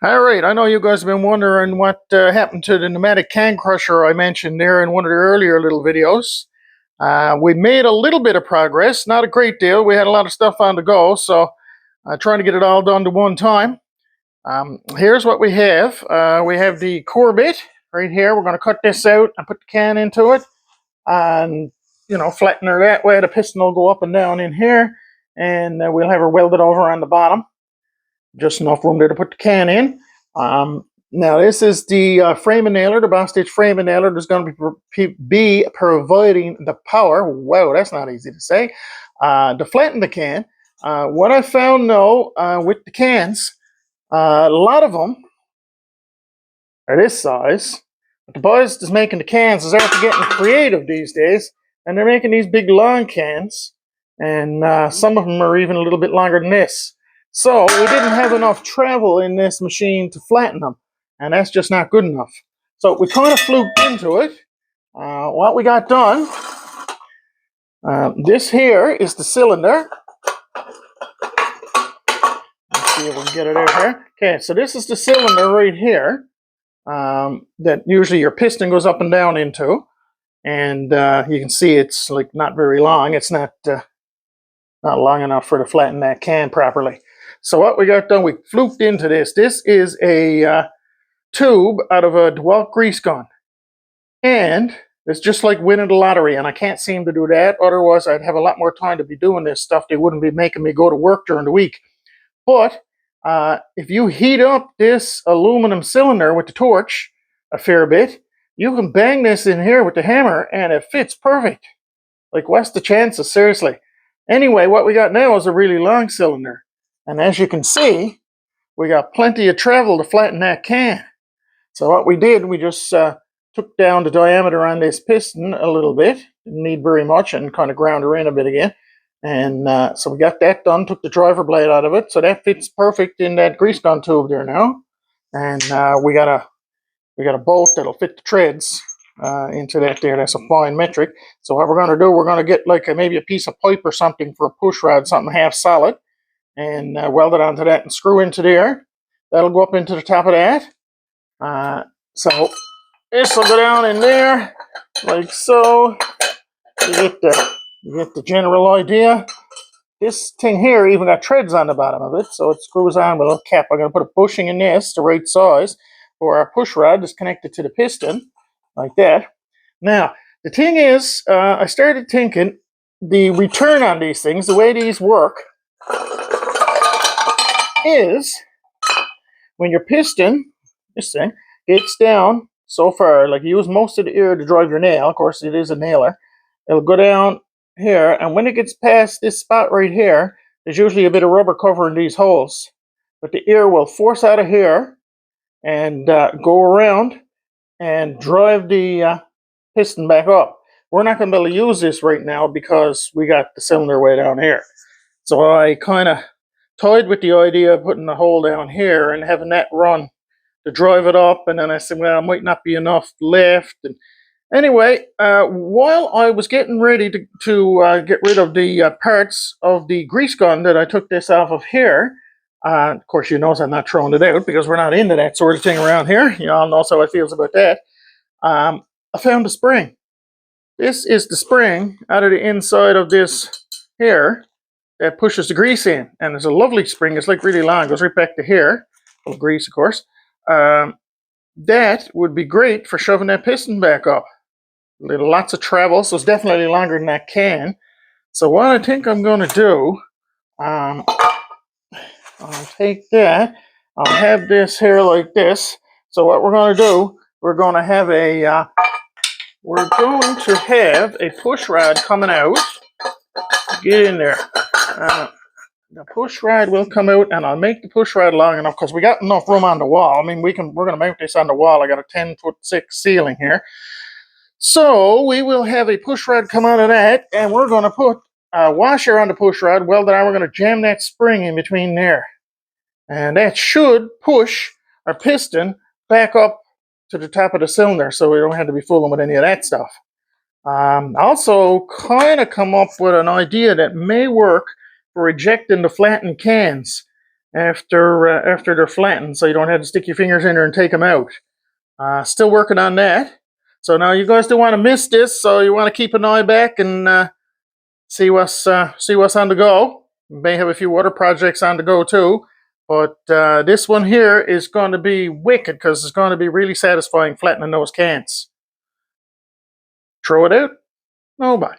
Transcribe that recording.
All right, I know you guys have been wondering what happened to the pneumatic can crusher I mentioned there in one of the earlier little videos. We made a little bit of progress, not a great deal. We had a lot of stuff on the go, so trying to get it all done to one time. Here's what we have. We have the core bit right here. We're going to cut this out and put the can into it, and flatten her that way. The piston will go up and down in here, and we'll have her welded over on the bottom. Just enough room there to put the can in. Now this is the framing nailer, the boss stitch framing nailer that's going to be providing the power. Wow, that's not easy to say. To flatten the can. What I found though with the cans, a lot of them are this size. But the boys that's making the cans is after getting creative these days, and they're making these big long cans, and some of them are even a little bit longer than this. So we didn't have enough travel in this machine to flatten them, and that's just not good enough. So we kind of fluked into it. What we got done, this here is the cylinder. Let's see if we can get it out here. Okay, so this is the cylinder right here that usually your piston goes up and down into. And you can see it's like not very long. It's not long enough for to flatten that can properly. So what we got done, we fluked into this. This is a tube out of a DeWalt grease gun. And it's just like winning the lottery, and I can't seem to do that. Otherwise, I'd have a lot more time to be doing this stuff. They wouldn't be making me go to work during the week. But if you heat up this aluminum cylinder with the torch a fair bit, you can bang this in here with the hammer, and it fits perfect. Like, what's the chances, seriously? Anyway, what we got now is a really long cylinder. And as you can see, we got plenty of travel to flatten that can. So what we did, we just took down the diameter on this piston a little bit. Didn't need very much, and kind of ground her in a bit again. And so we got that done, took the driver blade out of it. So that fits perfect in that grease gun tube there now. And we got a bolt that'll fit the treads into that there. That's a fine metric. So what we're going to do, we're going to get like maybe a piece of pipe or something for a push rod, something half solid, and weld it onto that and screw into there. That'll go up into the top of that. So this will go down in there like so. You get the general idea. This thing here even got treads on the bottom of it, so it screws on with a little cap. I'm going to put a bushing in this the right size for our push rod that's connected to the piston, like that. Now, the thing is, I started thinking the return on these things, the way these work, is when your piston, this thing, gets down so far, like you use most of the air to drive your nail, of course it is a nailer, it'll go down here, and when it gets past this spot right here, there's usually a bit of rubber covering these holes. But the air will force out of here and go around and drive the piston back up. We're not going to be able to use this right now because we got the cylinder way down here. So I kind of toyed with the idea of putting the hole down here and having that run to drive it up, and then I said, well, it might not be enough left. And anyway, while I was getting ready to get rid of the parts of the grease gun that I took this off of here, of course, you notice I'm not throwing it out because we're not into that sort of thing around here. You all know how I feels about that. I found a spring. This is the spring out of the inside of this here that pushes the grease in. And it's a lovely spring. It's like really long. It goes right back to here. Full of grease, of course. That would be great for shoving that piston back up. Lots of travel, so it's definitely longer than that can. So what I think I'm going to do, I'll take that. I'll have this here like this. So what we're going to do, we're going to have a push rod coming out. Get in there. The push rod will come out, and I'll make the push rod long enough because we got enough room on the wall. I mean, we're going to mount this on the wall. I got a 10'6" ceiling here. So we will have a push rod come out of that, and we're going to put a washer on the push rod, weld it on. We're going to jam that spring in between there. And that should push our piston back up to the top of the cylinder so we don't have to be fooling with any of that stuff. Also kind of come up with an idea that may work for ejecting the flattened cans. after they're flattened, so you don't have to stick your fingers in there and take them out. Still working on that. So now you guys don't want to miss this, so you want to keep an eye back and see what's on the go. We may have a few other projects on the go too, but this one here is going to be wicked because it's going to be really satisfying flattening those cans. Throw it out. Oh bye.